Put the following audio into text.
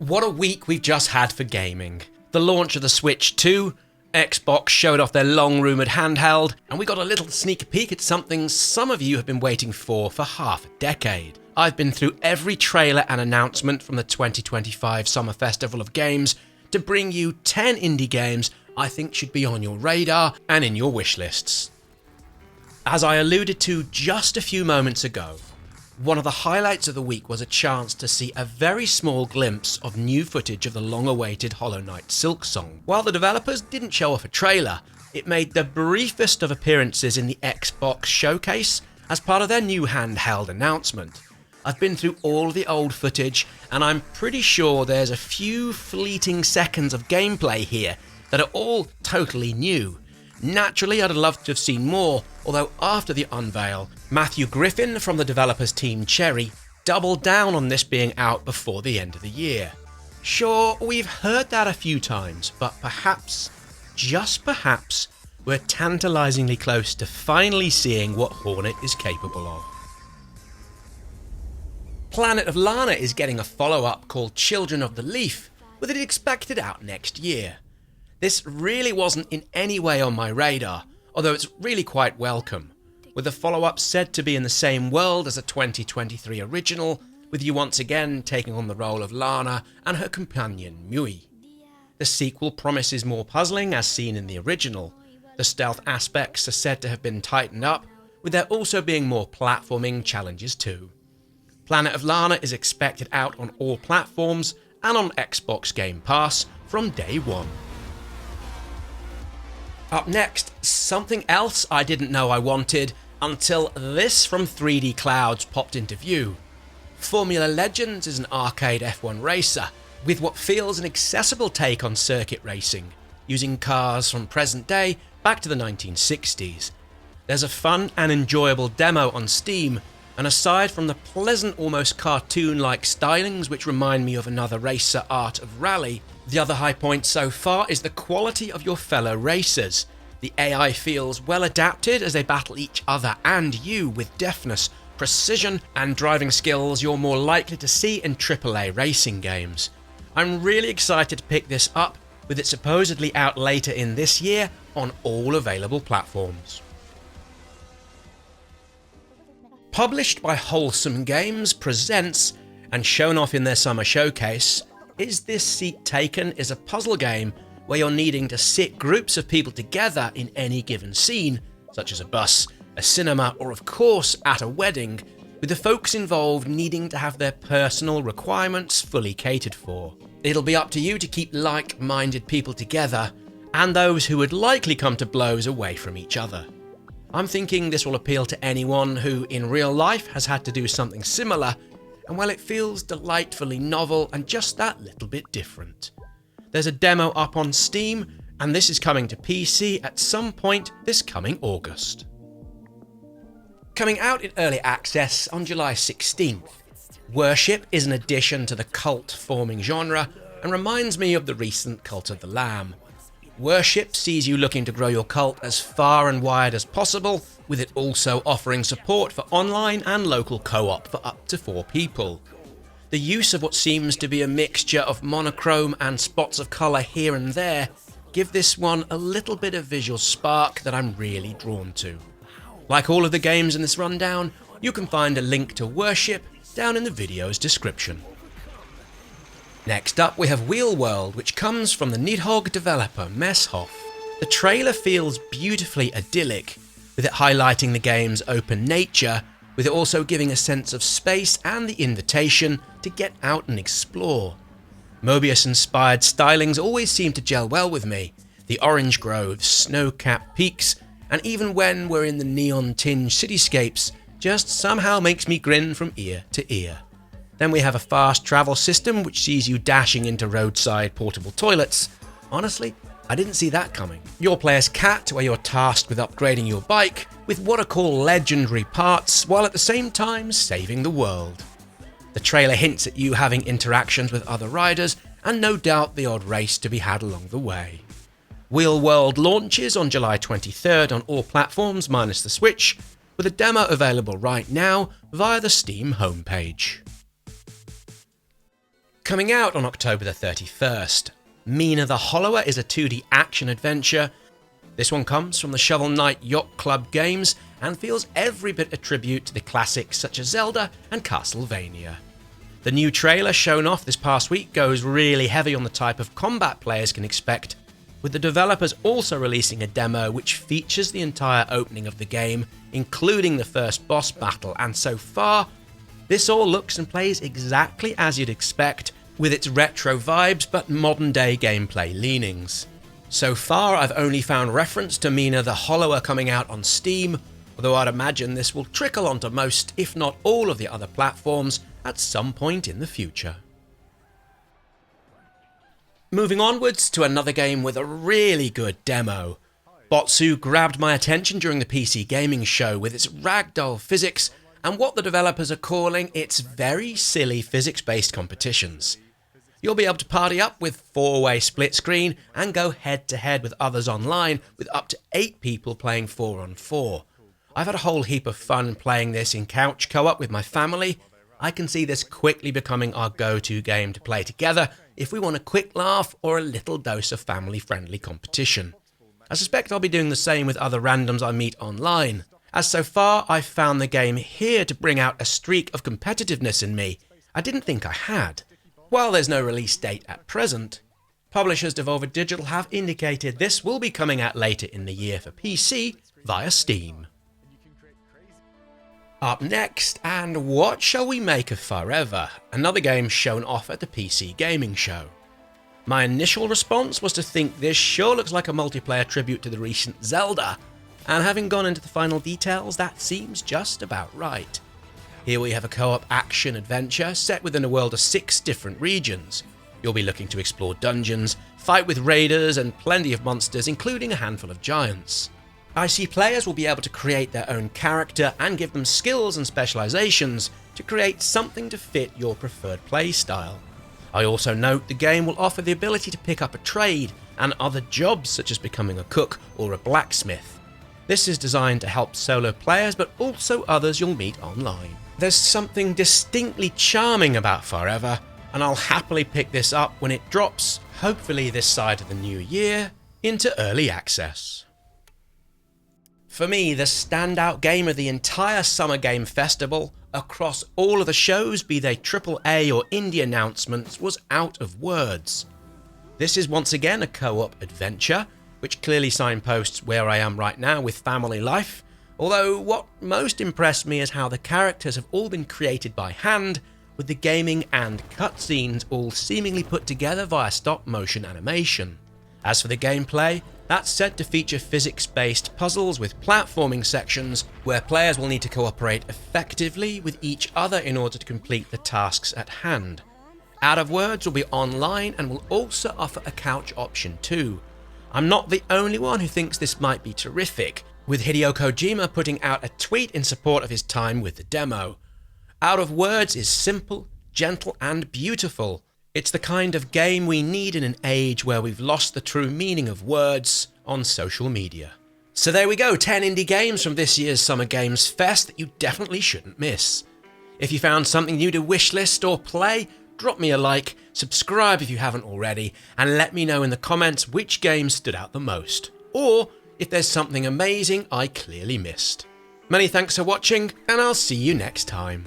What a week we've just had for gaming. The launch of the Switch 2, Xbox showed off their long-rumoured handheld, and we got a little sneak peek at something some of you have been waiting for half a decade. I've been through every trailer and announcement from the 2025 Summer Festival of Games to bring you 10 indie games I think should be on your radar and in your wish lists. As I alluded to just a few moments ago, one of the highlights of the week was a chance to see a very small glimpse of new footage of the long-awaited Hollow Knight Silksong. While the developers didn't show off a trailer, it made the briefest of appearances in the Xbox showcase as part of their new handheld announcement. I've been through all the old footage, and I'm pretty sure there's a few fleeting seconds of gameplay here that are all totally new. Naturally, I'd love to have seen more, although after the unveil, Matthew Griffin from the developers team Cherry doubled down on this being out before the end of the year. Sure, we've heard that a few times, but perhaps, just perhaps, we're tantalisingly close to finally seeing what Hornet is capable of. Planet of Lana is getting a follow-up called Children of the Leaf, with it expected out next year. This really wasn't in any way on my radar, although it's really quite welcome, with the follow-up said to be in the same world as a 2023 original, with you once again taking on the role of Lana and her companion Mui. The sequel promises more puzzling as seen in the original. The stealth aspects are said to have been tightened up, with there also being more platforming challenges too. Planet of Lana is expected out on all platforms and on Xbox Game Pass from day one. Up next, something else I didn't know I wanted until this from 3D Clouds popped into view. Formula Legends is an arcade F1 racer with what feels an accessible take on circuit racing, using cars from present day back to the 1960s. There's a fun and enjoyable demo on Steam, and aside from the pleasant, almost cartoon-like stylings which remind me of another racer Art of Rally, the other high point so far is the quality of your fellow racers. The AI feels well adapted as they battle each other and you with deftness, precision and driving skills you're more likely to see in AAA racing games. I'm really excited to pick this up, with it supposedly out later in this year on all available platforms. Published by Wholesome Games presents, and shown off in their summer showcase, Is This Seat Taken is a puzzle game where you're needing to sit groups of people together in any given scene, such as a bus, a cinema, or of course at a wedding, with the folks involved needing to have their personal requirements fully catered for. It'll be up to you to keep like-minded people together, and those who would likely come to blows away from each other. I'm thinking this will appeal to anyone who in real life has had to do something similar, and well, it feels delightfully novel and just that little bit different. There's a demo up on Steam, and this is coming to PC at some point this coming August. Coming out in early access on July 16th, Worship is an addition to the cult-forming genre and reminds me of the recent Cult of the Lamb. Worship sees you looking to grow your cult as far and wide as possible, with it also offering support for online and local co-op for up to 4 people. The use of what seems to be a mixture of monochrome and spots of colour here and there give this one a little bit of visual spark that I'm really drawn to. Like all of the games in this rundown, you can find a link to Worship down in the video's description. Next up we have Wheel World, which comes from the Nidhogg developer Messhoff. The trailer feels beautifully idyllic, with it highlighting the game's open nature, with it also giving a sense of space and the invitation to get out and explore. Mobius-inspired stylings always seem to gel well with me. The orange groves, snow-capped peaks, and even when we're in the neon-tinged cityscapes, just somehow makes me grin from ear to ear. Then we have a fast travel system which sees you dashing into roadside portable toilets. Honestly, I didn't see that coming. You'll play as Cat, where you're tasked with upgrading your bike with what are called legendary parts, while at the same time saving the world. The trailer hints at you having interactions with other riders, and no doubt the odd race to be had along the way. Wheel World launches on July 23rd on all platforms minus the Switch, with a demo available right now via the Steam homepage. coming out on October the 31st. Mina the Hollower is a 2D action-adventure. This one comes from the Shovel Knight Yacht Club games and feels every bit a tribute to the classics such as Zelda and Castlevania. The new trailer shown off this past week goes really heavy on the type of combat players can expect, with the developers also releasing a demo which features the entire opening of the game, including the first boss battle, and so far, this all looks and plays exactly as you'd expect, with its retro vibes but modern day gameplay leanings. So far, I've only found reference to Mina the Hollower coming out on Steam, although I'd imagine this will trickle onto most, if not all, of the other platforms at some point in the future. Moving onwards to another game with a really good demo. Botsu grabbed my attention during the PC gaming show with its ragdoll physics and what the developers are calling its very silly physics-based competitions. You'll be able to party up with 4-way split screen and go head-to-head with others online with up to 8 people playing 4-on-4. I've had a whole heap of fun playing this in couch co-op with my family. I can see this quickly becoming our go-to game to play together if we want a quick laugh or a little dose of family-friendly competition. I suspect I'll be doing the same with other randoms I meet online, as so far I've found the game here to bring out a streak of competitiveness in me I didn't think I had. While there's no release date at present, publishers Devolver Digital have indicated this will be coming out later in the year for PC via Steam. Up next, and what shall we make of Farever, another game shown off at the PC gaming show? My initial response was to think this sure looks like a multiplayer tribute to the recent Zelda, and having gone into the final details, that seems just about right. Here we have a co-op action-adventure set within a world of 6 different regions. You'll be looking to explore dungeons, fight with raiders, and plenty of monsters, including a handful of giants. I see players will be able to create their own character and give them skills and specializations to create something to fit your preferred playstyle. I also note the game will offer the ability to pick up a trade and other jobs such as becoming a cook or a blacksmith. This is designed to help solo players but also others you'll meet online. There's something distinctly charming about Farever, and I'll happily pick this up when it drops, hopefully this side of the new year, into early access. For me, the standout game of the entire Summer Game Festival, across all of the shows, be they AAA or indie announcements, was Out of Words. This is once again a co-op adventure, which clearly signposts where I am right now with family life, although what most impressed me is how the characters have all been created by hand, with the gaming and cutscenes all seemingly put together via stop-motion animation. As for the gameplay, that's said to feature physics-based puzzles with platforming sections where players will need to cooperate effectively with each other in order to complete the tasks at hand. Out of Words will be online and will also offer a couch option too. I'm not the only one who thinks this might be terrific, with Hideo Kojima putting out a tweet in support of his time with the demo. Out of Words is simple, gentle, and beautiful. It's the kind of game we need in an age where we've lost the true meaning of words on social media. So there we go, 10 indie games from this year's Summer Games Fest that you definitely shouldn't miss. If you found something new to wishlist or play, drop me a like, subscribe if you haven't already, and let me know in the comments which games stood out the most, or if there's something amazing I clearly missed. Many thanks for watching, and I'll see you next time.